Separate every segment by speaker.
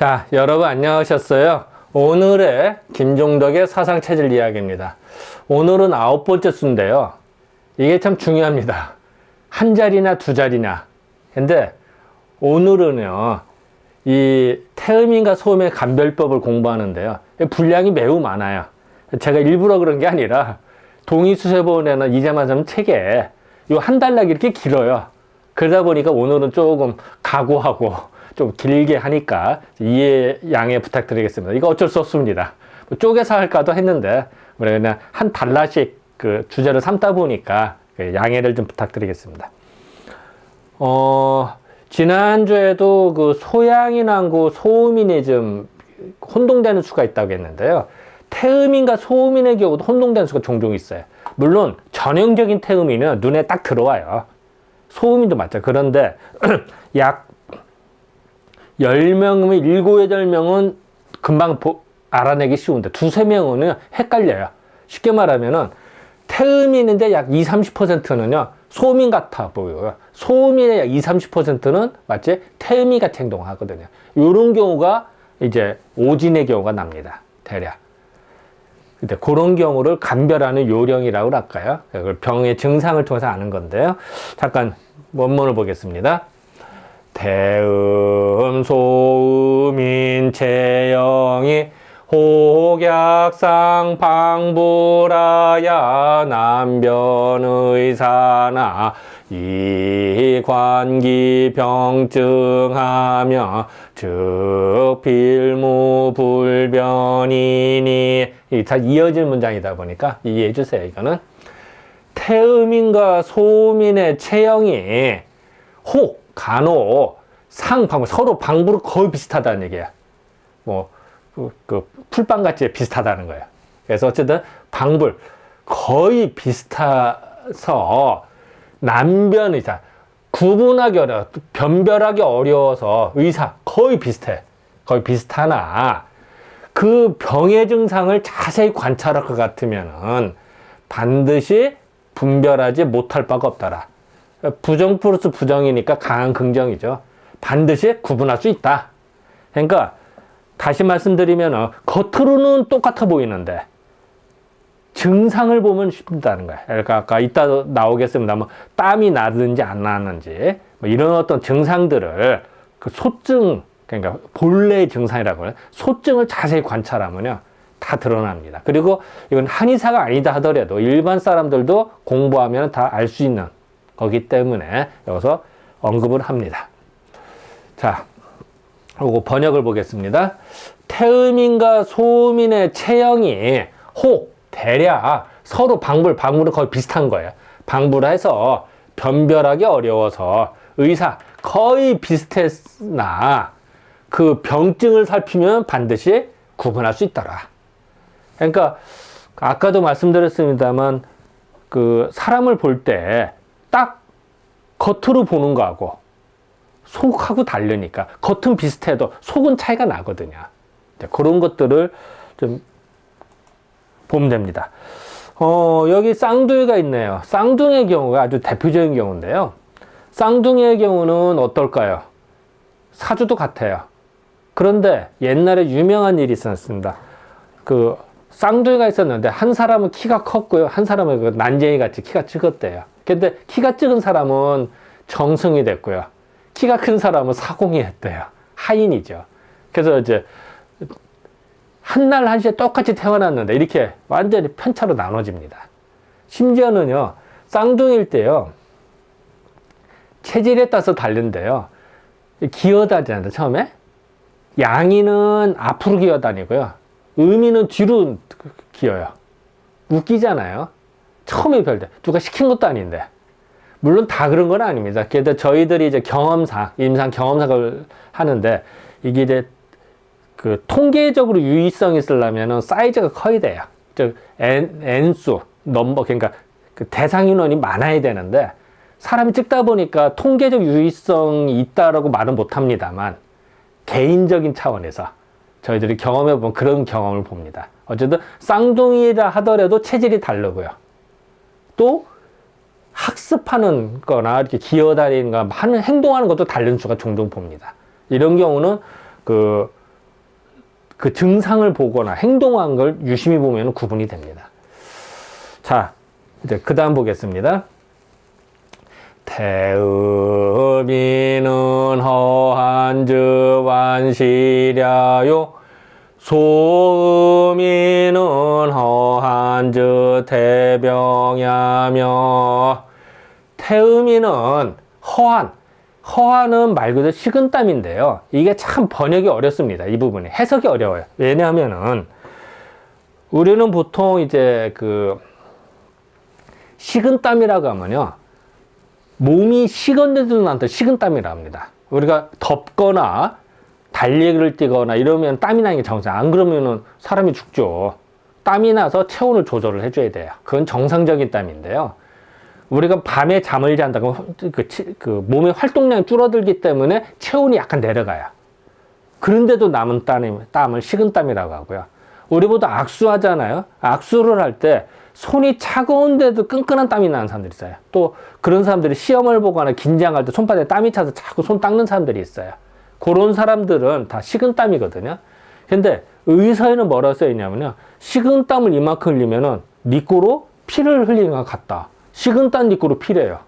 Speaker 1: 자, 여러분 안녕하셨어요? 오늘의 김종덕의 사상체질 이야기입니다. 오늘은 9번째 수인데요. 이게 참 중요합니다. 한 자리나 두 자리나. 근데 오늘은요, 이 태음인과 소음의 감별법을 공부하는데요. 분량이 매우 많아요. 제가 일부러 그런 게 아니라 동의수세본에는 이재만 책에 요 한 달락 이렇게 길어요. 그러다 보니까 오늘은 조금 각오하고 좀 길게 하니까 이해 양해 부탁드리겠습니다. 이거 어쩔 수 없습니다. 뭐 쪼개서 할까도 했는데 그냥 한 달러씩 그 주제를 삼다 보니까 양해를 좀 부탁드리겠습니다. 지난주에도 그 소양인하고 소음인이 좀 혼동되는 수가 있다고 했는데요. 태음인과 소음인의 경우도 혼동되는 수가 종종 있어요. 물론 전형적인 태음인은 눈에 딱 들어와요. 소음인도 맞죠. 그런데 약 10명이면 7, 8명은 금방 알아내기 쉬운데 두세 명은 헷갈려요. 쉽게 말하면은 태음인인데 약 20, 30%는요 소음인 같아 보여요. 소음인의 약 20, 30%는 마치 태음인 같이 행동하거든요. 이런 경우가 이제 오진의 경우가 납니다. 대략. 근데 그런 경우를 감별하는 요령이라고 할까요? 병의 증상을 통해서 아는 건데요. 잠깐 원문을 보겠습니다. 태음, 소음인, 체형이 혹약상 방불하야 남변의사나 이관기 병증하며 즉 필무불변이니 다 이어진 문장이다 보니까 이해해 주세요. 이거는 태음인과 소음인의 체형이 혹 간혹 상방 서로 방부로 거의 비슷하다는 얘기야. 뭐 그 풀빵같이 비슷하다는 거예요. 그래서 어쨌든 방불 거의 비슷해서 남변 의사 구분하기 어려워, 변별하기 어려워서 의사 거의 비슷해. 거의 비슷하나 그 병의 증상을 자세히 관찰할 것 같으면은 반드시 분별하지 못할 바가 없더라. 부정 플러스 부정이니까 강한 긍정이죠. 반드시 구분할 수 있다. 그러니까 다시 말씀드리면 겉으로는 똑같아 보이는데 증상을 보면 쉽다는 거예요. 그러니까 아까 이따 나오겠습니다. 뭐 땀이 나든지 안 나는지 뭐 이런 어떤 증상들을 그 소증 그러니까 본래의 증상이라고 해요. 소증을 자세히 관찰하면요 다 드러납니다. 그리고 이건 한의사가 아니다 하더라도 일반 사람들도 공부하면 다 알 수 있는 거기 때문에 여기서 언급을 합니다. 자, 그리고 번역을 보겠습니다. 태음인과 소음인의 체형이 혹 대략 서로 방불은 거의 비슷한 거예요. 방불해서 변별하기 어려워서 의사 거의 비슷했으나 그 병증을 살피면 반드시 구분할 수 있더라. 그러니까 아까도 말씀드렸습니다만 그 사람을 볼 때 딱 겉으로 보는 거하고 속하고 다르니까 겉은 비슷해도 속은 차이가 나거든요. 그런 것들을 좀 보면 됩니다. 여기 쌍둥이가 있네요. 쌍둥이의 경우가 아주 대표적인 경우인데요. 쌍둥이의 경우는 어떨까요? 사주도 같아요. 그런데 옛날에 유명한 일이 있었습니다. 그 쌍둥이가 있었는데 한 사람은 키가 컸고요. 한 사람은 그 난쟁이 같이 키가 작았대요. 근데 키가 작은 사람은 정승이 됐고요. 키가 큰 사람은 사공이 했대요. 하인이죠. 그래서 이제 한날 한시에 똑같이 태어났는데 이렇게 완전히 편차로 나눠집니다. 심지어는요, 쌍둥이일 때요, 체질에 따라서 다른데요, 기어다니잖아요, 처음에. 양이는 앞으로 기어다니고요, 음이는 뒤로 기어요. 웃기잖아요. 처음에 별 때. 누가 시킨 것도 아닌데. 물론 다 그런 건 아닙니다. 그래도 저희들이 이제 경험상, 임상 경험상을 하는데, 이게 이제 그 통계적으로 유의성이 있으려면 사이즈가 커야 돼요. 즉, N수, 넘버, 그러니까 그 대상 인원이 많아야 되는데, 사람이 찍다 보니까 통계적 유의성이 있다라고 말은 못 합니다만, 개인적인 차원에서 저희들이 경험해보면 그런 경험을 봅니다. 어쨌든 쌍둥이라 하더라도 체질이 다르고요. 또 학습하는 거나 이렇게 기어다니는 거 하는 행동하는 것도 다른 수가 종종 봅니다. 이런 경우는 그 그 증상을 보거나 행동한 걸 유심히 보면 구분이 됩니다. 자, 이제 그 다음 보겠습니다. 태음이는 허한즉 완시랴요 소음이는 허한즉 대병야며. 태음이는 허한은 말 그대로 식은땀인데요. 이게 참 번역이 어렵습니다. 이 부분이 해석이 어려워요. 왜냐하면은 우리는 보통 이제 그 식은땀이라고 하면요, 몸이 식었는데도 나한테 식은땀이라 합니다. 우리가 덥거나 달리기를 뛰거나 이러면 땀이 나는 게 정상. 안 그러면은 사람이 죽죠. 땀이 나서 체온을 조절을 해줘야 돼요. 그건 정상적인 땀인데요. 우리가 밤에 잠을 잔다고 그 몸의 활동량이 줄어들기 때문에 체온이 약간 내려가요. 그런데도 남은 땀을 식은땀이라고 하고요. 우리보다 악수하잖아요. 악수를 할 때 손이 차가운데도 끈끈한 땀이 나는 사람들이 있어요. 또 그런 사람들이 시험을 보거나 긴장할 때 손바닥에 땀이 차서 자꾸 손 닦는 사람들이 있어요. 그런 사람들은 다 식은땀이거든요. 근데 의사에는 뭐라고 써 있냐면요, 식은땀을 이만큼 흘리면은 네 거로 피를 흘리는 것 같다. 식은땀 네 거로 피래요.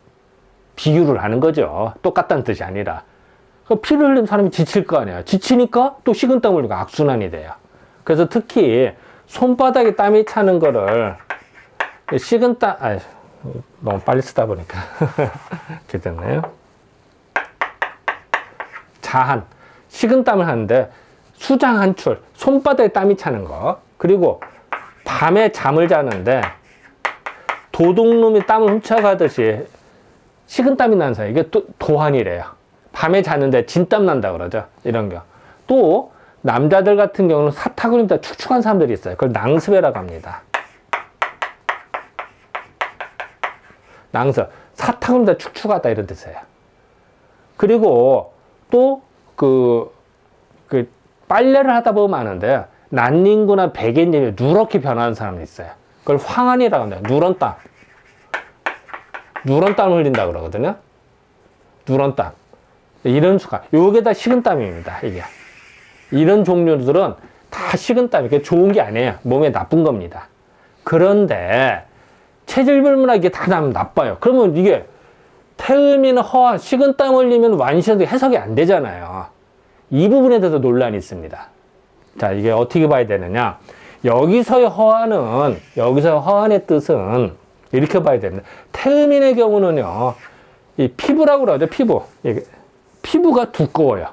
Speaker 1: 비유를 하는 거죠. 똑같다는 뜻이 아니라. 피를 흘리면 사람이 지칠 거 아니에요. 지치니까 또 식은땀을 흘리고 악순환이 돼요. 그래서 특히 손바닥에 땀이 차는 거를 식은땀, 너무 빨리 쓰다 보니까 이렇게 됐네요. 자한, 식은땀을 하는데 수장 한출, 손바닥에 땀이 차는 거, 그리고 밤에 잠을 자는데 도둑놈이 땀을 훔쳐가듯이 식은땀이 나는 사람, 이게 또 도한이래요. 밤에 자는데 진땀 난다 그러죠. 이런 거. 또 남자들 같은 경우는 사탁을 입다 축축한 사람들이 있어요. 그걸 낭습이라고 합니다. 낭습, 사탁을 입다 축축하다 이런 뜻이에요. 그리고 또 그 빨래를 하다 보면 아는데 난닝구나 백엔잎이 누렇게 변하는 사람이 있어요. 그걸 황한이라고 합니다. 누런 땀. 누런 땀을 흘린다 그러거든요. 누런 땀. 이런 수가, 요게 다 식은땀입니다. 이게. 이런 종류들은 다 식은땀이, 이게 좋은 게 아니에요. 몸에 나쁜 겁니다. 그런데 체질불문하게 이게 다 나면 나빠요. 그러면 이게 태음이나 허한, 식은땀 흘리면 완시한데 해석이 안 되잖아요. 이 부분에 대해서 논란이 있습니다. 자, 이게 어떻게 봐야 되느냐. 여기서의 허한의 뜻은 이렇게 봐야 됩니다. 태음인의 경우는요, 이 피부라고 그러죠, 피부. 피부가 두꺼워요.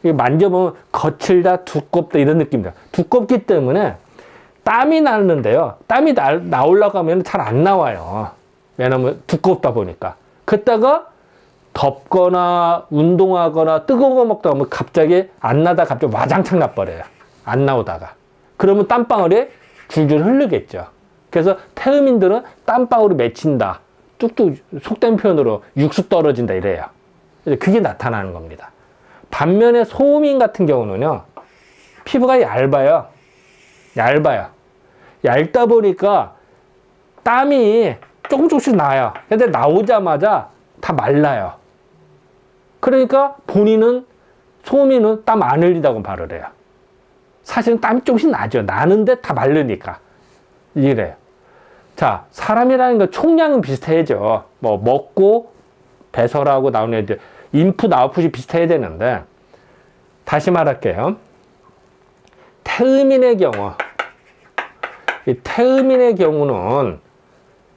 Speaker 1: 만져보면 거칠다, 두껍다, 이런 느낌입니다. 두껍기 때문에 땀이 나는데요, 땀이 나오려고 하면 잘 안 나와요. 왜냐면 두껍다 보니까. 그때가 덥거나 운동하거나 뜨거운 거 먹다 보면 갑자기 안 나다 갑자기 와장창 나버려요. 안 나오다가. 그러면 땀방울이 줄줄 흐르겠죠. 그래서 태음인들은 땀방울이 맺힌다. 뚝뚝, 속된 표현으로 육수 떨어진다 이래요. 그게 나타나는 겁니다. 반면에 소음인 같은 경우는요, 피부가 얇아요. 얇다 보니까 땀이 조금씩 나요. 근데 나오자마자 다 말라요. 그러니까 본인은, 소음인은 땀 안 흘리다고 말을 해요. 사실은 땀이 조금씩 나죠. 나는데 다 마르니까. 이래요. 자, 사람이라는 건 총량은 비슷해야죠. 뭐, 먹고, 배설하고 나오는 애들, 인풋, 아웃풋이 비슷해야 되는데, 다시 말할게요. 태음인의 경우는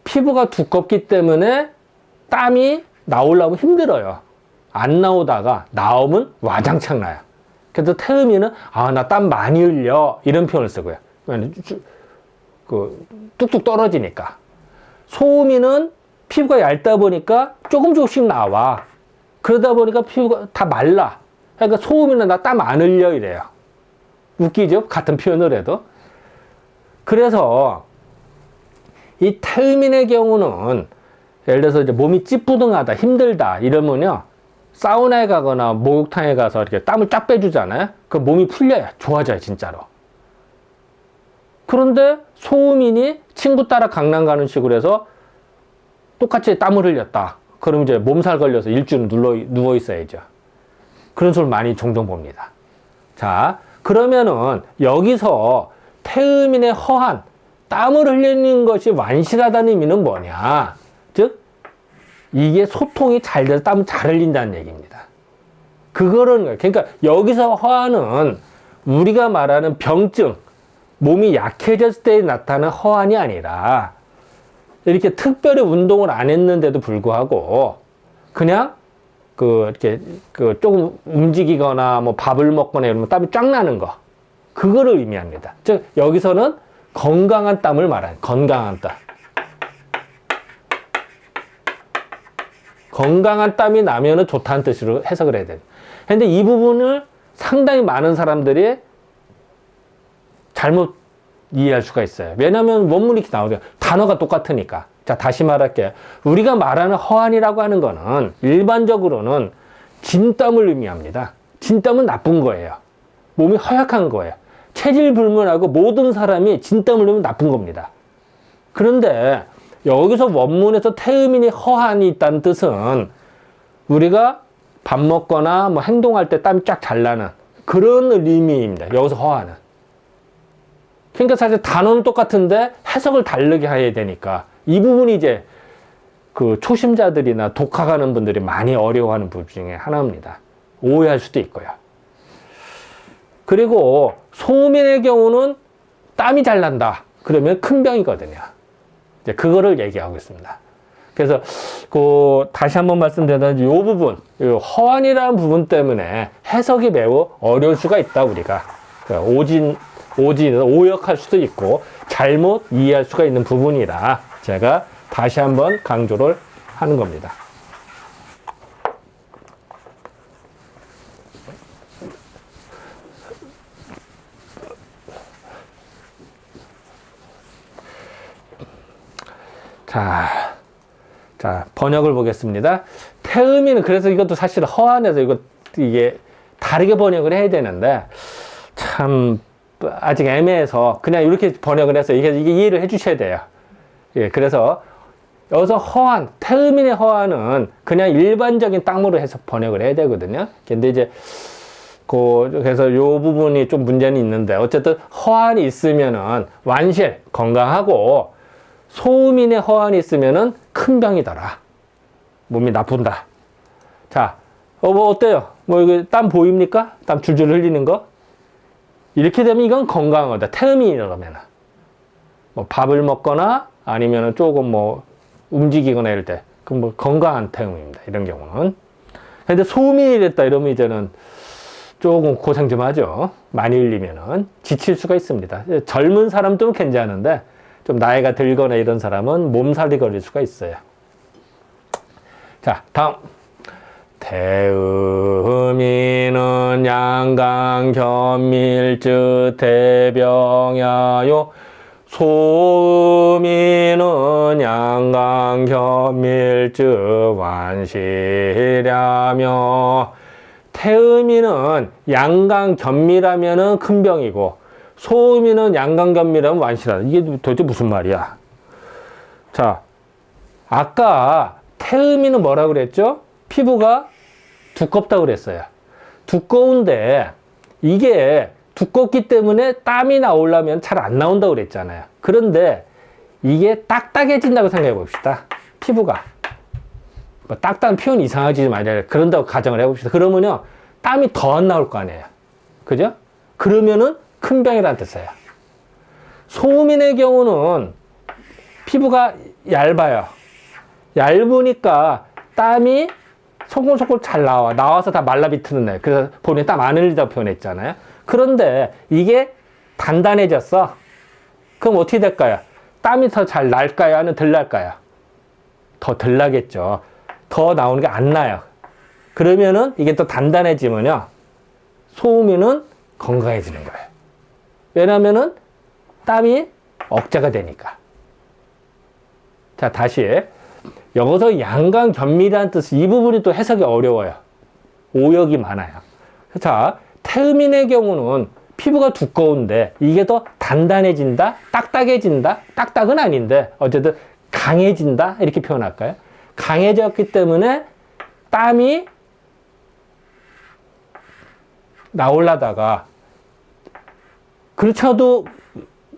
Speaker 1: 피부가 두껍기 때문에 땀이 나오려면 힘들어요. 안 나오다가 나오면 와장창 나요. 그래서 태음인은, 나 땀 많이 흘려. 이런 표현을 쓰고요. 뚝뚝 떨어지니까. 소음인은 피부가 얇다 보니까 조금씩 나와. 그러다 보니까 피부가 다 말라. 그러니까 소음인은 나 땀 안 흘려 이래요. 웃기죠? 같은 표현을 해도. 그래서 이 태음인의 경우는 예를 들어서 이제 몸이 찌뿌둥하다, 힘들다 이러면요, 사우나에 가거나 목욕탕에 가서 이렇게 땀을 쫙 빼주잖아요. 그 몸이 풀려요. 좋아져요, 진짜로. 그런데 소음인이 친구 따라 강남 가는 식으로 해서 똑같이 땀을 흘렸다. 그럼 이제 몸살 걸려서 일주일 누워 있어야죠. 그런 소리 많이 종종 봅니다. 자, 그러면은 여기서 태음인의 허한, 땀을 흘리는 것이 완실하다는 의미는 뭐냐? 즉, 이게 소통이 잘 돼서 땀을 잘 흘린다는 얘기입니다. 그거는 거예요. 그러니까 여기서 허한은 우리가 말하는 병증, 몸이 약해졌을 때 나타나는 허한이 아니라 이렇게 특별히 운동을 안 했는데도 불구하고 그냥 이렇게 조금 움직이거나 뭐 밥을 먹거나 이러면 땀이 쫙 나는 거. 그거를 의미합니다. 즉, 여기서는 건강한 땀을 말하는, 건강한 땀. 건강한 땀이 나면은 좋다는 뜻으로 해석을 해야 돼요. 근데 이 부분을 상당히 많은 사람들이 잘못 이해할 수가 있어요. 왜냐하면 원문이 이렇게 나오죠. 단어가 똑같으니까. 자, 다시 말할게요. 우리가 말하는 허한이라고 하는 거는 일반적으로는 진땀을 의미합니다. 진땀은 나쁜 거예요. 몸이 허약한 거예요. 체질 불문하고 모든 사람이 진땀을 흘리면 나쁜 겁니다. 그런데 여기서 원문에서 태음인이 허한이 있다는 뜻은 우리가 밥 먹거나 뭐 행동할 때 땀이 쫙 잘 나는 그런 의미입니다. 여기서 허한은. 그러니까 사실 단어는 똑같은데 해석을 다르게 해야 되니까 이 부분이 이제 그 초심자들이나 독학하는 분들이 많이 어려워하는 부분 중에 하나입니다. 오해할 수도 있고요. 그리고 소음인의 경우는 땀이 잘 난다. 그러면 큰 병이거든요. 이제 그거를 얘기하고 있습니다. 그래서 다시 한번 말씀드리면 이 부분, 이 허한이라는 부분 때문에 해석이 매우 어려울 수가 있다. 우리가 오진은 오역할 수도 있고 잘못 이해할 수가 있는 부분이라 제가 다시 한번 강조를 하는 겁니다. 자, 번역을 보겠습니다. 태음인은 그래서 이것도 사실 허한해서 이게 다르게 번역을 해야 되는데 참 아직 애매해서 그냥 이렇게 번역을 해서 이게 이해를 해 주셔야 돼요. 예, 그래서 여기서 허한, 태음인의 허한은 그냥 일반적인 땅으로 해서 번역을 해야 되거든요. 근데 이제 그래서 이 부분이 좀 문제는 있는데 어쨌든 허한이 있으면은 완실, 건강하고 소음인의 허한이 있으면은 큰 병이더라. 몸이 나쁜다. 자, 뭐 어때요? 뭐 이거 땀 보입니까? 땀 줄줄 흘리는 거? 이렇게 되면 이건 건강하다. 태음인이라면 뭐 밥을 먹거나 아니면은 조금 뭐 움직이거나 이럴 때 그럼 뭐 건강한 태음입니다. 이런 경우는. 근데 소음인이 됐다 이러면 이제는 조금 고생 좀 하죠. 많이 흘리면은 지칠 수가 있습니다. 젊은 사람들은 괜찮은데 좀 나이가 들거나 이런 사람은 몸살이 걸릴 수가 있어요. 자, 다음. 태음인은 양강견밀증 대병야요. 소음인은 양강견밀증 완실하며. 태음인은 양강견밀하면은 큰 병이고 소음인은 양강견밀하면 완실하다. 이게 도대체 무슨 말이야? 자, 아까 태음인은 뭐라고 그랬죠? 피부가 두껍다고 그랬어요. 두꺼운데 이게 두껍기 때문에 땀이 나오려면 잘 안 나온다고 그랬잖아요. 그런데 이게 딱딱해진다고 생각해 봅시다. 피부가. 뭐 딱딱한 표현이 이상하지 말아요. 그런다고 가정을 해봅시다. 그러면요, 땀이 더 안 나올 거 아니에요. 그죠? 그러면은 큰 병이라는 뜻이에요. 소음인의 경우는 피부가 얇아요. 얇으니까 땀이 소글소글 잘 나와서 다 말라비트는 애. 그래서 본인이 땀 안 흘리다고 표현했잖아요. 그런데 이게 단단해졌어. 그럼 어떻게 될까요? 땀이 더 잘 날까요? 아니면 덜 날까요? 더 덜 나겠죠. 더 나오는 게 안 나요. 그러면은 이게 또 단단해지면요, 소음인은 건강해지는 거예요. 왜냐면은 땀이 억제가 되니까. 자, 다시. 여기서 양강견밀이라는 뜻, 이 부분이 또 해석이 어려워요. 오역이 많아요. 자, 태음인의 경우는 피부가 두꺼운데 이게 더 단단해진다? 딱딱해진다? 딱딱은 아닌데 어쨌든 강해진다? 이렇게 표현할까요? 강해졌기 때문에 땀이 나오려다가 그렇지 않아도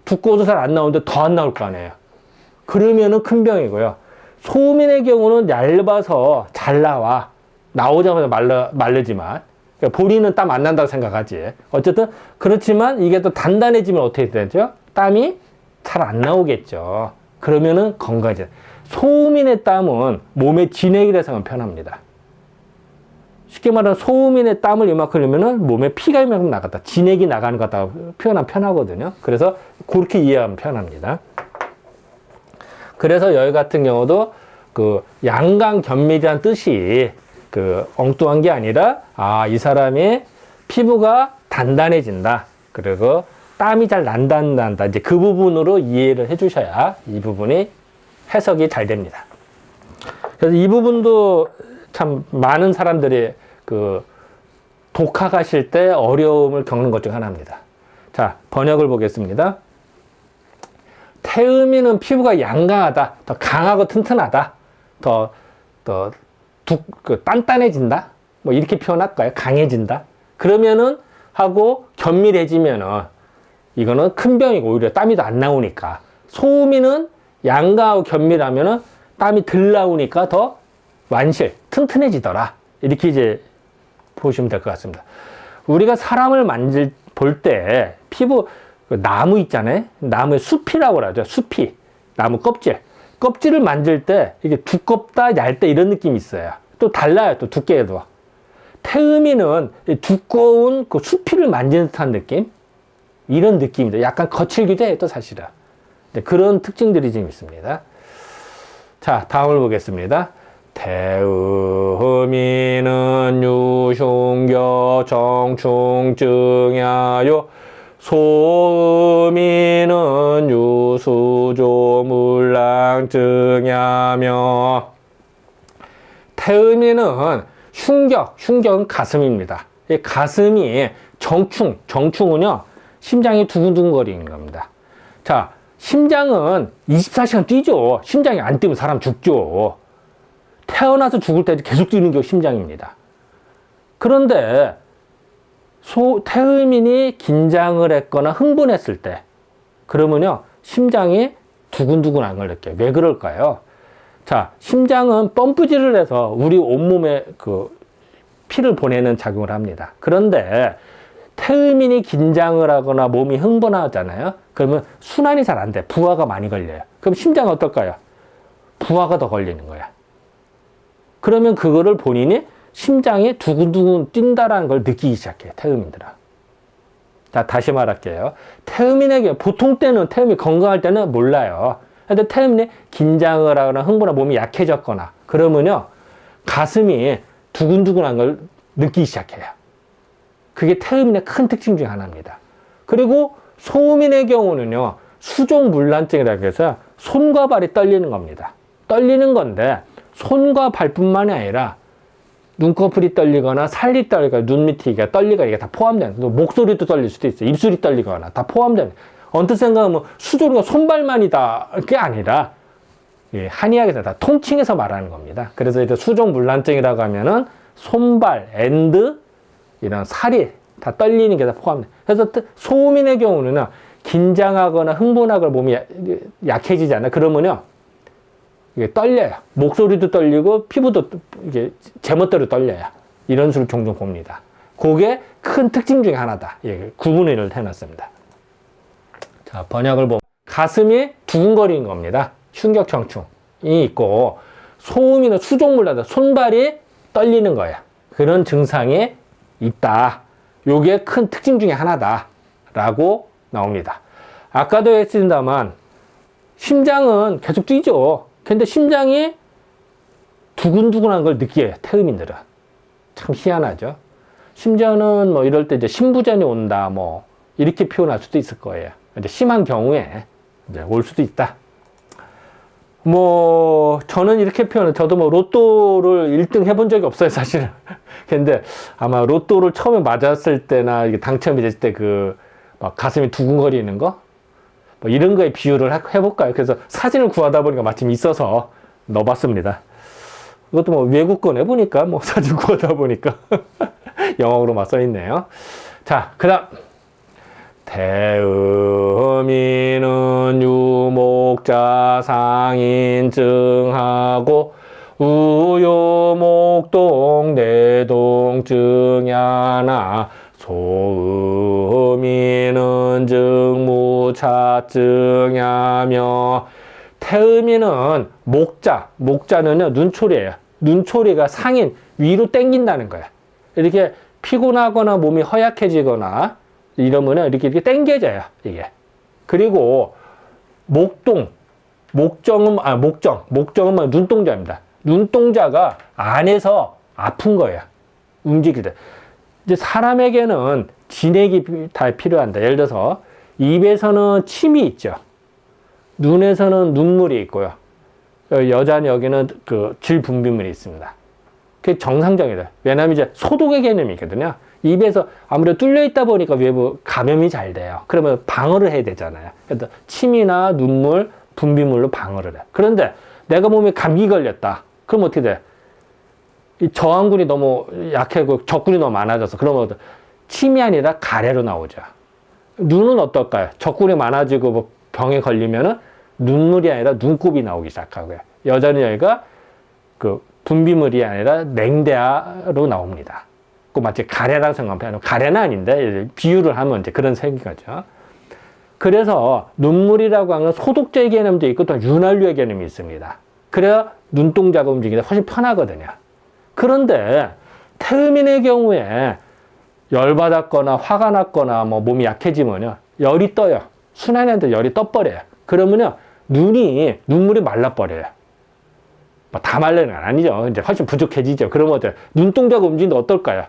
Speaker 1: 두꺼워서 잘 안 나오는데 더 안 나올 거 아니에요. 그러면은 큰 병이고요. 소음인의 경우는 얇아서 잘 나오자마자 마르지만, 그러니까 본인은 땀 안 난다고 생각하지. 어쨌든 그렇지만 이게 또 단단해지면 어떻게 되죠? 땀이 잘 안 나오겠죠. 그러면은 건강해져. 소음인의 땀은 몸의 진액이라서 하면 편합니다. 쉽게 말하면 소음인의 땀을 이만큼 넣으면은 몸에 피가 이만큼 나갔다. 진액이 나가는 것 같다 표현하면 편하거든요. 그래서 그렇게 이해하면 편합니다. 그래서 여기 같은 경우도 그 양강견밀이라는 뜻이 그 엉뚱한 게 아니라, 이 사람의 피부가 단단해진다. 그리고 땀이 잘 난다. 이제 그 부분으로 이해를 해 주셔야 이 부분이 해석이 잘 됩니다. 그래서 이 부분도 참 많은 사람들이 그 독학하실 때 어려움을 겪는 것 중 하나입니다. 자, 번역을 보겠습니다. 태음인은 피부가 양강하다, 더 강하고 튼튼하다, 단단해진다, 뭐 이렇게 표현할까요? 강해진다. 그러면은 하고 견밀해지면은 이거는 큰 병이고 오히려 땀이 더 안 나오니까. 소음인은 양강하고 견밀하면은 땀이 덜 나오니까 더 완실, 튼튼해지더라. 이렇게 이제 보시면 될 것 같습니다. 우리가 사람을 볼 때 피부, 나무 있잖아요. 나무의 숲이라고 하죠. 숲이. 나무 껍질. 껍질을 만질 때 이게 두껍다, 얇다 이런 느낌이 있어요. 또 달라요. 또 두께도. 태음인은 두꺼운 그 수피를 만지는 듯한 느낌? 이런 느낌입니다. 약간 거칠기도 해요. 또 사실은. 그런 특징들이 좀 있습니다. 자, 다음을 보겠습니다. 태음인은 유흉겨 정충증야요 소음인은 유수조물랑증야며. 태음인은 흉격은 가슴입니다. 이 가슴이 정충은요 심장이 두근두근거리는 겁니다. 자, 심장은 24시간 뛰죠. 심장이 안 뛰면 사람 죽죠. 태어나서 죽을 때도 계속 뛰는 게 심장입니다. 그런데 태음인이 긴장을 했거나 흥분했을 때, 그러면요 심장이 두근두근한 걸 느껴요. 왜 그럴까요? 자, 심장은 펌프질을 해서 우리 온몸에 그 피를 보내는 작용을 합니다. 그런데 태음인이 긴장을 하거나 몸이 흥분하잖아요. 그러면 순환이 잘 안 돼. 부하가 많이 걸려요. 그럼 심장은 어떨까요? 부하가 더 걸리는 거야. 그러면 그거를 본인이 심장이 두근두근 뛴다라는 걸 느끼기 시작해요. 태음인들은. 자, 다시 말할게요. 태음인에게 보통 때는 태음이 건강할 때는 몰라요. 근데 태음인이 긴장을 하거나 흥분하거나 몸이 약해졌거나 그러면요 가슴이 두근두근한 걸 느끼기 시작해요. 그게 태음인의 큰 특징 중 하나입니다. 그리고 소음인의 경우는요 수종물란증이라고 해서 손과 발이 떨리는 겁니다. 떨리는 건데 손과 발뿐만이 아니라 눈꺼풀이 떨리거나 살이 떨리거나 눈 밑이 떨리거나 이게 다 포함되는, 목소리도 떨릴 수도 있어요. 입술이 떨리거나 다 포함되는. 언뜻 생각하면 수종과 손발만이다 게 아니라 한의학에서 다 통칭해서 말하는 겁니다. 그래서 이제 수종물란증이라고 하면은 손발, 엔드 이런 살이 다 떨리는 게 다 포함돼. 그래서 소음인의 경우는 긴장하거나 흥분하거나 몸이 약해지잖아요. 그러면요 이게 떨려요. 목소리도 떨리고 피부도 이게 제멋대로 떨려요. 이런 수를 종종 봅니다. 그게 큰 특징 중에 하나다. 구분을 해놨습니다. 자, 번역을 보면 가슴이 두근거리는 겁니다. 흉격청충이 있고 소음이나 수종물라도 손발이 떨리는 거예요. 그런 증상이 있다. 요게 큰 특징 중에 하나다 라고 나옵니다. 아까도 했습니다만 심장은 계속 뛰죠. 근데 심장이 두근두근한 걸 느껴요. 태음인들은. 참 희한하죠. 심지어는 뭐 이럴 때 이제 심부전이 온다 뭐 이렇게 표현할 수도 있을 거예요. 이제 심한 경우에 이제 올 수도 있다. 뭐 저는 이렇게 표현해요. 저도 뭐 로또를 1등 해본 적이 없어요, 사실은. 근데 아마 로또를 처음에 맞았을 때나 이게 당첨이 됐을 때 그 막 가슴이 두근거리는 거, 뭐 이런 거에 비유를 해볼까요? 그래서 사진을 구하다 보니까 마침 있어서 넣어봤습니다. 이것도 뭐 외국 거네 보니까 뭐 사진 구하다 보니까 영어로만 써 있네요. 자, 그다음 태음이는 유목자 상인증하고 우요목동 내동증야나 소음이는 증무차증야며 태음이는 목자는요 눈초리예요. 눈초리가 상인 위로 당긴다는 거야. 이렇게 피곤하거나 몸이 허약해지거나 이러면은 이렇게 당겨져요, 이게. 그리고 목정은 눈동자입니다. 눈동자가 안에서 아픈 거예요. 움직일 때. 이제 사람에게는 진액이 다 필요한다. 예를 들어서 입에서는 침이 있죠. 눈에서는 눈물이 있고요. 여자는 여기는 그 질분비물이 있습니다. 그게 정상적이다. 왜냐하면 이제 소독의 개념이 있거든요. 입에서 아무래도 뚫려 있다 보니까 외부 감염이 잘 돼요. 그러면 방어를 해야 되잖아요. 그래서 침이나 눈물, 분비물로 방어를 해. 그런데 내가 몸에 감기 걸렸다. 그럼 어떻게 돼? 이 저항군이 너무 약하고 적군이 너무 많아져서 그러면 침이 아니라 가래로 나오죠. 눈은 어떨까요? 적군이 많아지고 뭐 병에 걸리면은 눈물이 아니라 눈곱이 나오기 시작하고요. 여자는 여기가 그 분비물이 아니라 냉대야로 나옵니다. 그 마치 가래라고 생각하면 가래는 아닌데 비유를 하면 이제 그런 색인 거죠. 그래서 눈물이라고 하는 소독제의 개념도 있고 또 윤활유의 개념이 있습니다. 그래야 눈동자가 움직이기 훨씬 편하거든요. 그런데 태음인의 경우에 열받았거나 화가 났거나 뭐 몸이 약해지면요 열이 떠요. 순환했는데 열이 떠버려요. 그러면요 눈물이 말라버려요. 뭐 다 말라는 건 아니죠. 이제 훨씬 부족해지죠. 그러면 어때요? 눈동자가 움직이는데 어떨까요?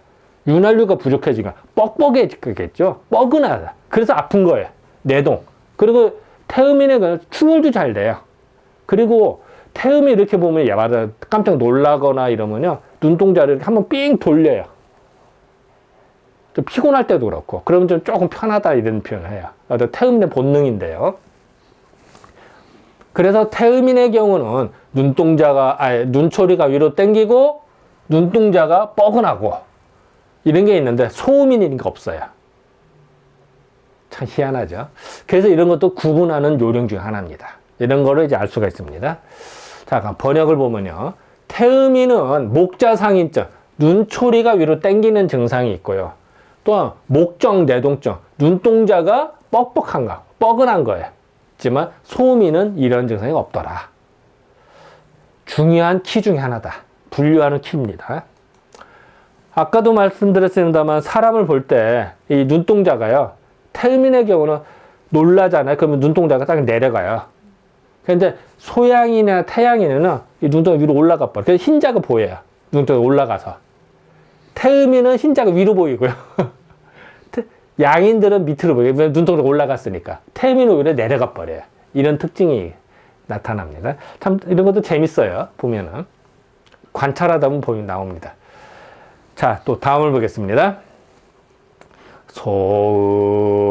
Speaker 1: 윤활유가 부족해지니까 뻑뻑해지겠죠. 뻐근하다. 그래서 아픈 거예요. 내동. 그리고 태음인의 경우는 충혈도 잘 돼요. 그리고 태음이 이렇게 보면 얘마다 깜짝 놀라거나 이러면요 눈동자를 한번 삥 돌려요. 좀 피곤할 때도 그렇고 그러면 좀 조금 편하다 이런 표현을 해요. 태음인의 본능인데요. 그래서 태음인의 경우는 눈초리가 위로 당기고 눈동자가 뻐근하고 이런 게 있는데 소음인이니까 없어요. 참 희한하죠. 그래서 이런 것도 구분하는 요령 중 하나입니다. 이런 거를 이제 알 수가 있습니다. 자, 번역을 보면요. 태음인은 목자상인증, 눈초리가 위로 당기는 증상이 있고요. 또한 목정, 내동증, 눈동자가 뻐근한 거예요. 하지만 소음인은 이런 증상이 없더라. 중요한 키 중에 하나다. 분류하는 키입니다. 아까도 말씀드렸습니다만 사람을 볼 때 이 눈동자가요. 태음인의 경우는 놀라잖아요. 그러면 눈동자가 딱 내려가요. 근데 소양이나 태양인은 이 눈동자 위로 올라가 버려요. 그래서 흰자가 보여요. 눈동자가 올라가서. 태음인은 흰자가 위로 보이고요. 양인들은 밑으로 보여요. 눈동자가 올라갔으니까. 태음인은 오히려 내려가 버려요. 이런 특징이 나타납니다. 참 이런 것도 재밌어요. 보면은. 관찰하다 보면 나옵니다. 자, 또 다음을 보겠습니다.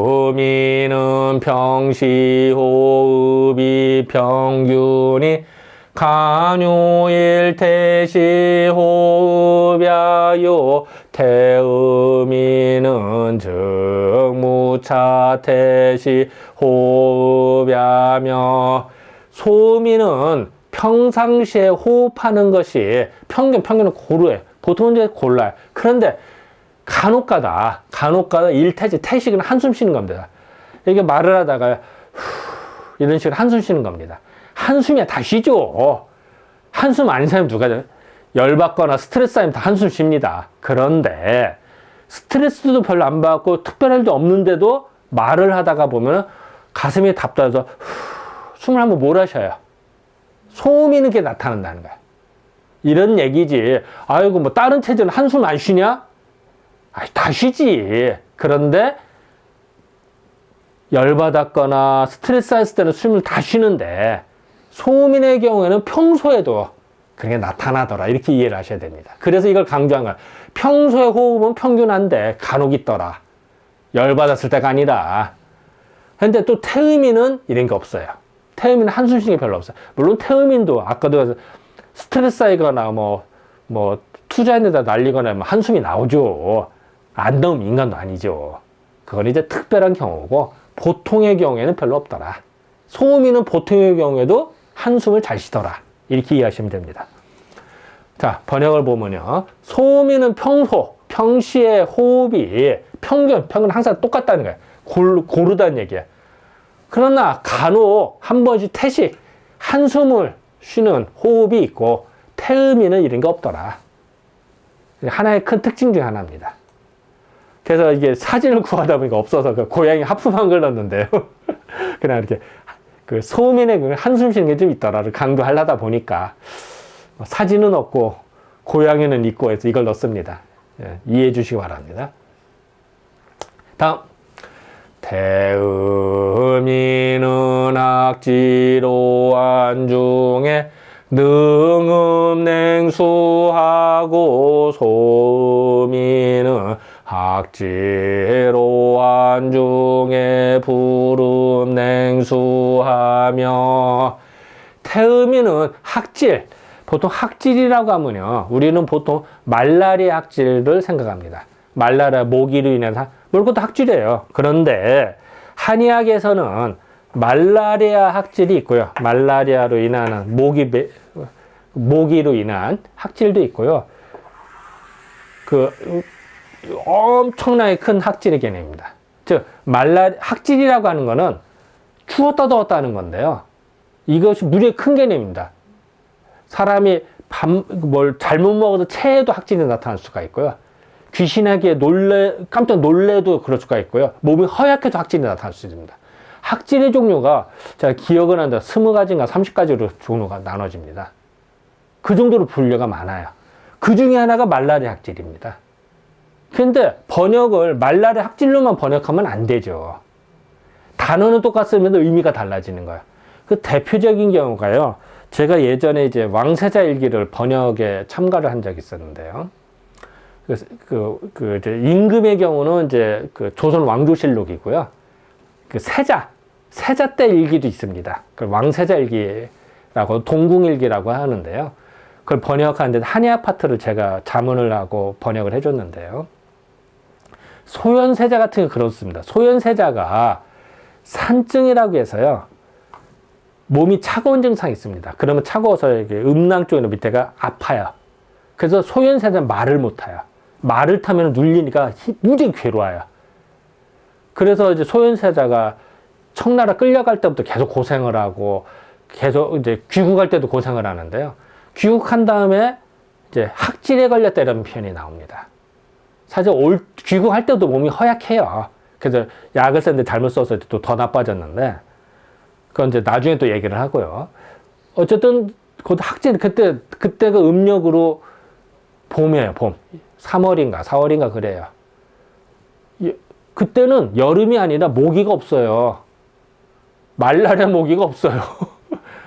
Speaker 1: 소음이는 평시호흡이 평균이 간요일태시호흡야요 태음이는 증무차태시호흡야며 소음이는 평상시에 호흡하는 것이 평균은 고루해요. 보통은 이제 골라요. 그런데 간혹가다 태식은 한숨 쉬는 겁니다. 이게 말을 하다가 이런 식으로 한숨 쉬는 겁니다. 한숨이야 다 쉬죠. 한숨 아닌 사람이 누가 열받거나 스트레스 쌓이면 다 한숨 쉽니다. 그런데 스트레스도 별로 안 받고 특별할 일도 없는데도 말을 하다가 보면 가슴이 답답해서 숨을 한번 몰아쉬어요. 소음이 있는 게 나타난다는 거야. 이런 얘기지. 아이고 뭐 다른 체질은 한숨 안 쉬냐? 아이, 다 쉬지. 그런데 열받았거나 스트레스 했을 때는 숨을 다 쉬는데 소음인의 경우에는 평소에도 그게 나타나더라. 이렇게 이해를 하셔야 됩니다. 그래서 이걸 강조한 거야. 평소에 호흡은 평균한데 간혹 있더라. 열받았을 때가 아니라. 근데 또 태음인은 이런 게 없어요. 태음인은 한숨 쉬는 게 별로 없어요. 물론 태음인도 아까도 스트레스 쌓이거나 뭐 투자했는데 날리거나 하면 한숨이 나오죠. 안 나오면 인간도 아니죠. 그건 이제 특별한 경우고 보통의 경우에는 별로 없더라. 소음이는 보통의 경우에도 한숨을 잘 쉬더라. 이렇게 이해하시면 됩니다. 자, 번역을 보면요. 소음이는 평시에 호흡이 평균 항상 똑같다는 거예요. 고르다는 얘기예요. 그러나 간혹 한 번씩 태식, 한숨을 쉬는 호흡이 있고 태음이는 이런 게 없더라. 하나의 큰 특징 중 하나입니다. 그래서 이게 사진을 구하다 보니까 없어서 그 고양이 하품한 걸 넣었는데요. 그냥 이렇게 그 소음인의 그 한숨 쉬는 게 좀 있더라를 강조하려다 보니까 사진은 없고 고양이는 있고 해서 이걸 넣습니다. 예, 이해해 주시기 바랍니다. 다음. 태음이는 악지로 안중에 능음냉수하고 소음이는 악지로 안중에 불음냉수하며 태음이는 학질, 보통 학질이라고 하면요, 우리는 보통 말라리아 학질을 생각합니다. 말라리아 모기로 인해서 물론 그것도 학질이에요. 그런데 한의학에서는 말라리아 학질이 있고요. 말라리아로 인한 모기로 인한 학질도 있고요. 그 엄청나게 큰 학질의 개념입니다. 즉 학질이라고 하는 거는 추웠다 더웠다 하는 건데요. 이것이 무지하게 큰 개념입니다. 사람이 뭘 잘못 먹어도 체해도 학질이 나타날 수가 있고요. 귀신에게 깜짝 놀래도 그럴 수가 있고요. 몸이 허약해도 학질이 나타날 수 있습니다. 학질의 종류가 제가 기억은 한다 20가지인가 30가지로 종류가 나눠집니다. 그 정도로 분류가 많아요. 그 중에 하나가 말라리아 학질입니다. 근데 번역을 말라리아 학질로만 번역하면 안 되죠. 단어는 똑같으면 의미가 달라지는 거예요. 그 대표적인 경우가요. 제가 예전에 이제 왕세자 일기를 번역에 참가를 한 적이 있었는데요. 이제 임금의 경우는 이제 그 조선 왕조실록이고요. 그 세자 때 일기도 있습니다. 그 왕세자 일기라고 동궁일기라고 하는데요. 그걸 번역하는데 한의학 파트를 제가 자문을 하고 번역을 해줬는데요. 소현세자 같은 게 그렇습니다. 소현세자가 산증이라고 해서요. 몸이 차가운 증상이 있습니다. 그러면 차가워서 이렇게 음낭 쪽이나 밑에가 아파요. 그래서 소현세자는 말을 못 타요. 말을 타면 눌리니까 무지하게 괴로워요. 그래서 이제 소현세자가 청나라 끌려갈 때부터 계속 고생을 하고 계속 이제 귀국할 때도 고생을 하는데요. 귀국한 다음에 이제 학질에 걸렸다 이런 표현이 나옵니다. 사실 귀국할 때도 몸이 허약해요. 그래서 약을 썼는데 잘못 써서 또 더 나빠졌는데 그건 이제 나중에 또 얘기를 하고요. 어쨌든 그 학질 그때가 음력으로 봄이에요. 봄. 3월인가 4월인가 그래요. 그때는 여름이 아니라 모기가 없어요. 말라리아 모기가 없어요.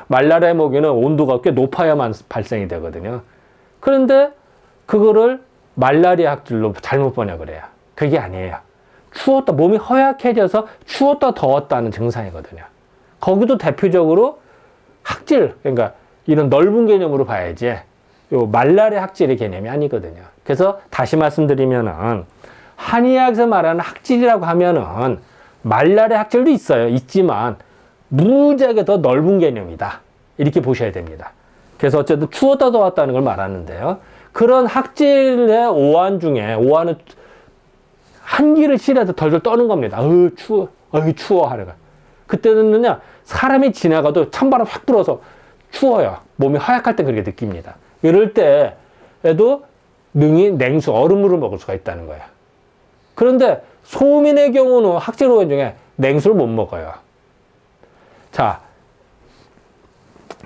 Speaker 1: 말라리아 모기는 온도가 꽤 높아야만 발생이 되거든요. 그런데 그거를 말라리아 학질로 잘못 번역을 해요. 그게 아니에요. 추웠다, 몸이 허약해져서 추웠다 더웠다는 증상이거든요. 거기도 대표적으로 학질, 그러니까 이런 넓은 개념으로 봐야지 요 말라리아 학질의 개념이 아니거든요. 그래서 다시 말씀드리면은 한의학에서 말하는 학질이라고 하면은 말라리아 학질도 있지만 무지하게 더 넓은 개념이다. 이렇게 보셔야 됩니다. 그래서 어쨌든 추웠다 더웠다는 걸 말하는데요. 그런 학질의 오한 중에 오한은 한기를 실어서 덜덜 떠는 겁니다. 추워 하려고. 그때는요 사람이 지나가도 찬바람 확 불어서 추워요. 몸이 허약할 때 그렇게 느낍니다. 이럴 때에도 능이 냉수, 얼음물을 먹을 수가 있다는 거예요. 그런데 소민의 경우는 학질 오한 중에 냉수를 못 먹어요. 자,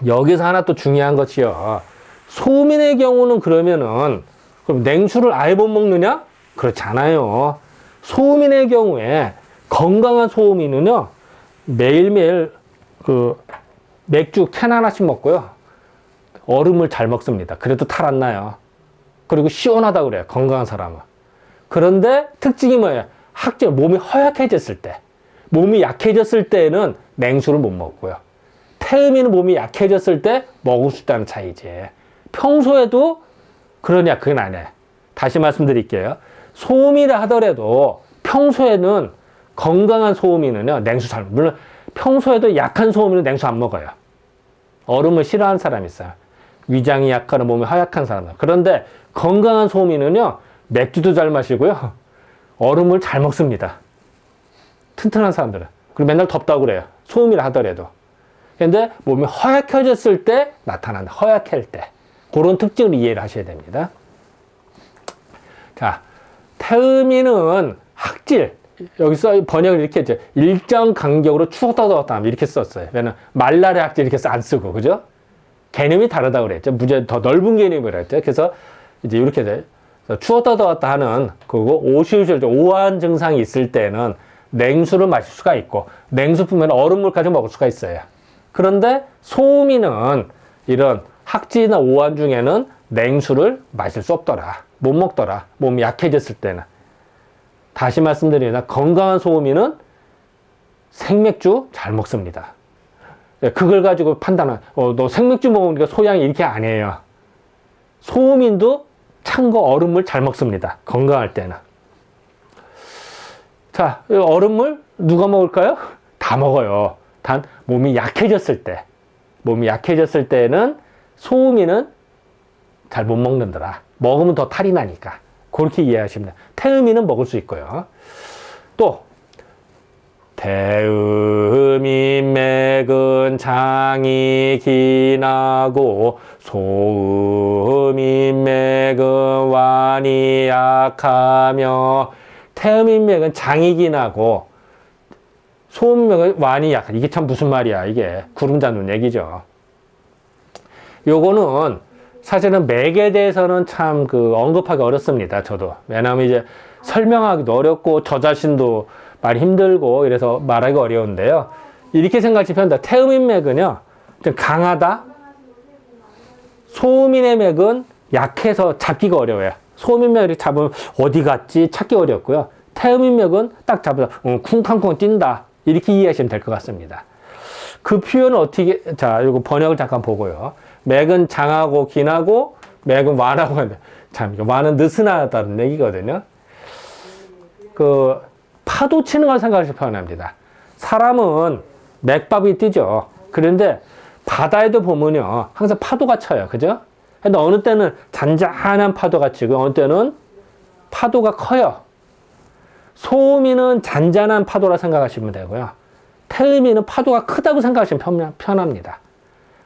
Speaker 1: 여기서 하나 또 중요한 것이요. 소민의 경우는 그러면은 그럼 냉수를 아예 못 먹느냐? 그렇지 않아요. 소민의 경우에 건강한 소민은요 매일매일 그 맥주 캔 하나씩 먹고요 얼음을 잘 먹습니다. 그래도 탈 안 나요. 그리고 시원하다고 그래요. 건강한 사람은. 그런데 특징이 뭐예요? 학질, 몸이 허약해졌을 때, 몸이 약해졌을 때는 냉수를 못 먹고요. 태음이는 몸이 약해졌을 때 먹을 수 있다는 차이지. 평소에도 그건 아니에요. 다시 말씀드릴게요. 소음이라 하더라도 평소에는 건강한 소음인은요, 냉수 잘, 물론 평소에도 약한 소음인은 냉수 안 먹어요. 얼음을 싫어하는 사람이 있어요. 위장이 약하거나 몸이 허약한 사람은. 그런데 건강한 소음인은요, 맥주도 잘 마시고요, 얼음을 잘 먹습니다. 튼튼한 사람들은. 그리고 맨날 덥다고 그래요. 소음이라 하더라도. 근데 몸이 허약해졌을 때 나타난다. 허약할 때. 그런 특징을 이해를 하셔야 됩니다. 자, 태음인은 학질. 여기서 번역을 이렇게 했죠. 일정 간격으로 추웠다 더웠다 이렇게 썼어요. 왜냐면 말날의 학질 이렇게 안 쓰고, 그죠? 개념이 다르다고 그랬죠. 무제 더 넓은 개념이라 했죠. 그래서 이제 이렇게 돼. 추웠다 더웠다 하는 그거 오시오실 오한 증상이 있을 때는 냉수를 마실 수가 있고, 냉수품에는 얼음물까지 먹을 수가 있어요. 그런데 소음인은 이런 학지나 오한 중에는 냉수를 마실 수 없더라. 못 먹더라. 몸이 약해졌을 때는. 다시 말씀드리나 건강한 소음인은 생맥주 잘 먹습니다. 그걸 가지고 판단은 너 생맥주 먹으니까 소양이 이렇게 아니에요. 소음인도 찬 거 얼음물 잘 먹습니다. 건강할 때는. 자, 얼음물 누가 먹을까요? 다 먹어요. 단 몸이 약해졌을 때, 몸이 약해졌을 때는 소음인은 잘 못 먹는더라. 먹으면 더 탈이 나니까. 그렇게 이해하시면 돼요. 태음인은 먹을 수 있고요. 또 태음인 맥은 장이 기나고 소음인 맥은 완이 약하며. 태음인 맥은 장이 기나고 소음인 맥은 완이 약하다. 이게 참 무슨 말이야. 이게 구름 잡는 얘기죠. 요거는 사실은 맥에 대해서는 참 언급하기 어렵습니다. 저도. 왜냐하면 이제 설명하기도 어렵고 저 자신도 말이 힘들고 이래서 말하기 어려운데요. 이렇게 생각하시면 됩니다. 태음인 맥은요, 좀 강하다. 소음인의 맥은 약해서 잡기가 어려워요. 소음인 맥을 잡으면 어디 갔지 찾기 어렵고요. 태음인 맥은 딱 잡아서 쿵쾅쿵 뛴다. 이렇게 이해하시면 될 것 같습니다. 그 표현은 어떻게, 자, 이거 번역을 잠깐 보고요. 맥은 장하고 기나고 맥은 완하고 하는데, 참, 완은 느슨하다는 얘기거든요. 파도 치는 걸 생각해서 표현합니다. 사람은 맥밥이 뛰죠. 그런데 바다에도 보면요, 항상 파도가 쳐요. 그죠? 근데 어느 때는 잔잔한 파도가 치고, 어느 때는 파도가 커요. 소음인은 잔잔한 파도라 생각하시면 되고요. 태음인은 파도가 크다고 생각하시면 편합니다.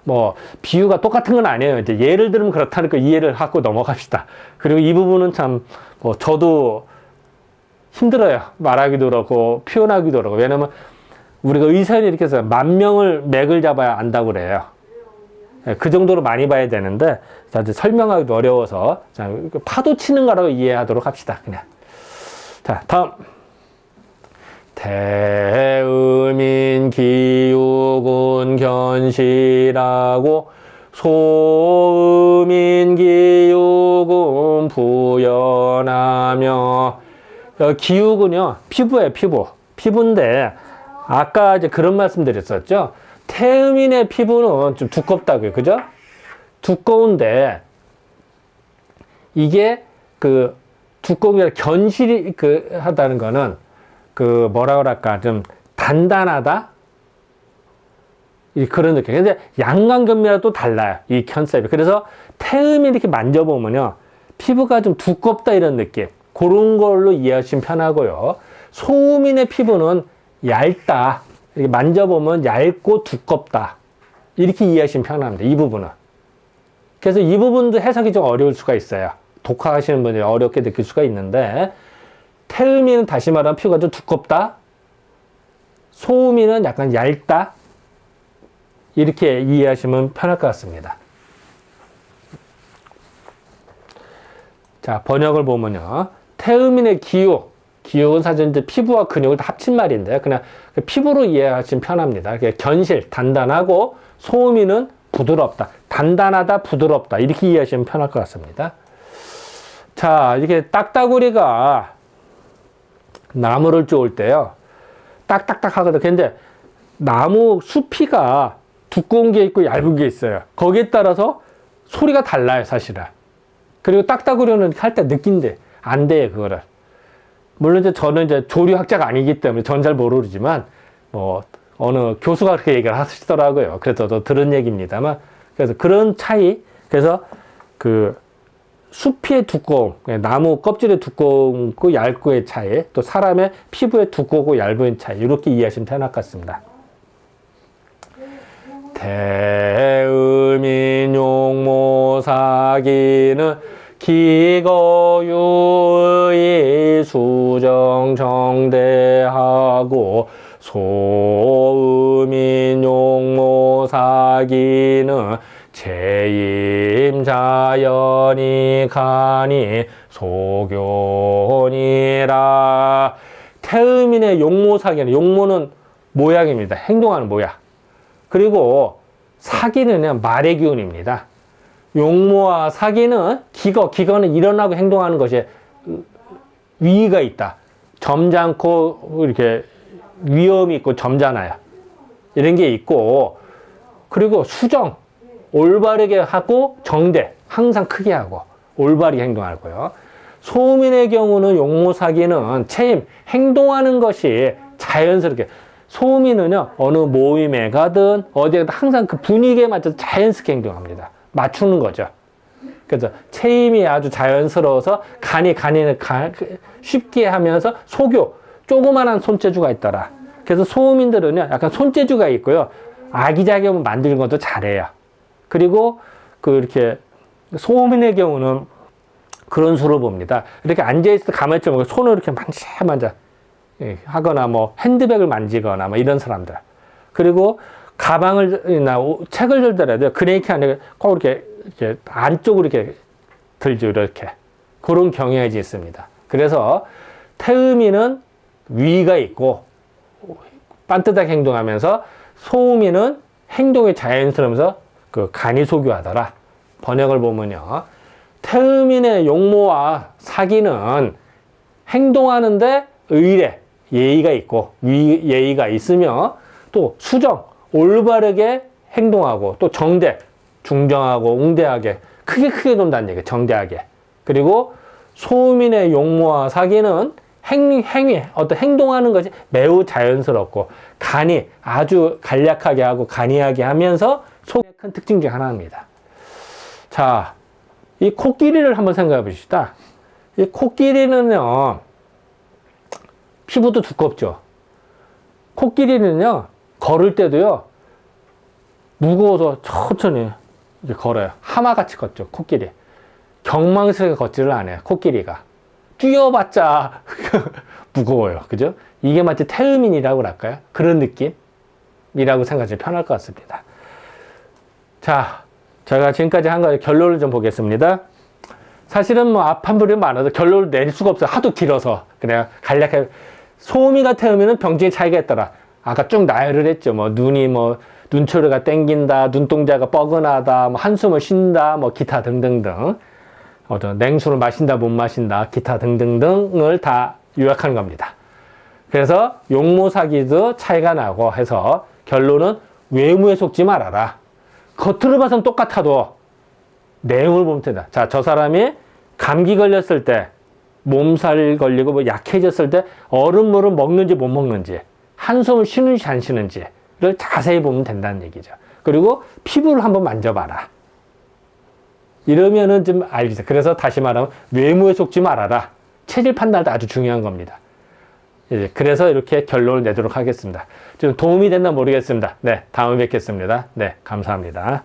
Speaker 1: 뭐 비유가 똑같은 건 아니에요. 이제 예를 들면 그렇다는 거 이해를 하고 넘어갑시다. 그리고 이 부분은 참 저도 힘들어요. 말하기도 그렇고 표현하기도 그렇고. 왜냐면 우리가 의사는 이렇게 해서 10,000명을 맥을 잡아야 안다고 그래요. 그 정도로 많이 봐야 되는데 설명하기도 어려워서 자, 파도 치는 거라고 이해하도록 합시다. 그냥. 자, 다음. 태음인 기육은 견실하고 소음인 기육은 부연하며. 기육은요, 피부예요, 피부. 피부인데, 아까 이제 그런 말씀 드렸었죠? 태음인의 피부는 좀 두껍다고요. 그죠? 두꺼운데, 이게 두꺼운 게 견실이 하다는 거는 뭐라 그럴까, 좀 단단하다? 그런 느낌. 근데 양광견미랑 또 달라요. 이 컨셉이. 그래서 태음이 이렇게 만져보면요, 피부가 좀 두껍다 이런 느낌. 그런 걸로 이해하시면 편하고요. 소음인의 피부는 얇다. 이렇게 만져보면 얇고 두껍다. 이렇게 이해하시면 편합니다. 이 부분은. 그래서 이 부분도 해석이 좀 어려울 수가 있어요. 독학하시는 분들이 어렵게 느낄 수가 있는데, 태음인은 다시 말하면 피부가 좀 두껍다. 소음인은 약간 얇다. 이렇게 이해하시면 편할 것 같습니다. 자, 번역을 보면요. 태음인의 기육. 기육은 사실 이제 피부와 근육을 다 합친 말인데요. 그냥 피부로 이해하시면 편합니다. 견실, 단단하고, 소음인은 부드럽다. 단단하다, 부드럽다. 이렇게 이해하시면 편할 것 같습니다. 자, 이렇게 딱따구리가 나무를 쪼을 때요, 딱딱딱 하거든요. 근데 나무 수피가 두꺼운 게 있고 얇은 게 있어요. 거기에 따라서 소리가 달라요, 사실은. 그리고 딱따구리는 할 때 느낀대. 안 돼, 그거를. 물론 이제 저는 이제 조류학자가 아니기 때문에 전 잘 모르지만, 뭐, 어느 교수가 그렇게 얘기를 하시더라고요. 그래서 저 들은 얘기입니다만. 그래서 그런 차이, 그래서 그 숲의 두꺼움, 나무 껍질의 두껍고 얇고의 차이, 또 사람의 피부의 두껍고 얇은 차이, 이렇게 이해하시면 될 것 같습니다. 대음인 용모사기는 기거유의 수정정대하고 소음인 용모사기는 제임자연이 가니 소견이라. 태음인의 용모사기는, 용모는 모양입니다. 행동하는 모양. 그리고 사기는 말의 기운입니다. 용모와 사기는 기거는 일어나고 행동하는 것이 위기가 있다. 점잖고 이렇게 위험이 있고 점잖아요. 이런 게 있고, 그리고 수정, 올바르게 하고, 정대, 항상 크게 하고 올바르게 행동하고요. 소음인의 경우는 용모사기는 체임, 행동하는 것이 자연스럽게. 소음인은요, 어느 모임에 가든 어디에 가든 항상 그 분위기에 맞춰서 자연스럽게 행동합니다. 맞추는 거죠. 그래서 체임이 아주 자연스러워서 간이는 쉽게 하면서 소교, 조그만한 손재주가 있더라. 그래서 소음인들은요, 약간 손재주가 있고요, 아기자기함을 만드는 것도 잘해요. 그리고 이렇게 소음인의 경우는 그런 수를 봅니다. 이렇게 앉아있을 때 가만히 있지 말고 손을 이렇게 만져 하거나, 뭐 핸드백을 만지거나, 뭐 이런 사람들. 그리고 가방을나 책을 들더라도 그냥 아니라 꼭 이렇게 안쪽으로 이렇게 들죠. 이렇게. 그런 경향이 있습니다. 그래서 태음인은 위가 있고 빤듯하게 행동하면서, 소음인은 행동이 자연스러우면서 간이 소교하더라. 번역을 보면요, 태음인의 용모와 사기는 행동하는데 의례, 예의가 있고, 예의가 있으며, 또 수정, 올바르게 행동하고, 또 정대, 중정하고 웅대하게, 크게 논다는 얘기예요. 정대하게. 그리고 소음인의 용모와 사기는 행위, 어떤 행동하는 것이 매우 자연스럽고, 간이 아주 간략하게 하고 간이하게 하면서 속의 큰 특징 중 하나입니다. 자, 이 코끼리를 한번 생각해 보십시다. 이 코끼리는요, 피부도 두껍죠. 코끼리는요, 걸을 때도요, 무거워서 천천히 이렇게 걸어요. 하마같이 걷죠, 코끼리. 경망스럽게 걷지를 않아요, 코끼리가. 뛰어봤자 무거워요. 그죠? 이게 마치 태음인이라고 할까요? 그런 느낌이라고 생각하시면 편할 것 같습니다. 자, 제가 지금까지 한 가지 결론을 좀 보겠습니다. 사실은 뭐 앞판부리 많아서 결론을 낼 수가 없어요. 하도 길어서. 그냥 간략하게. 소음이가 태음이는 병증의 차이가 있더라. 아까 쭉 나열을 했죠. 뭐 눈이 눈초리가 땡긴다, 눈동자가 뻐근하다, 뭐 한숨을 쉰다, 뭐 기타 등등등. 어떤 냉수를 마신다, 못 마신다, 기타 등등등을 다 요약하는 겁니다. 그래서 용모사기도 차이가 나고 해서 결론은 외모에 속지 말아라. 겉으로 봐서는 똑같아도 내용을 보면 된다. 자, 저 사람이 감기 걸렸을 때, 몸살 걸리고 뭐 약해졌을 때 얼음물을 먹는지 못 먹는지, 한숨을 쉬는지 안 쉬는지를 자세히 보면 된다는 얘기죠. 그리고 피부를 한번 만져봐라. 이러면은 좀 알죠. 그래서 다시 말하면 외모에 속지 말아라. 체질 판단도 아주 중요한 겁니다. 그래서 이렇게 결론을 내도록 하겠습니다. 좀 도움이 됐나 모르겠습니다. 네, 다음에 뵙겠습니다. 네, 감사합니다.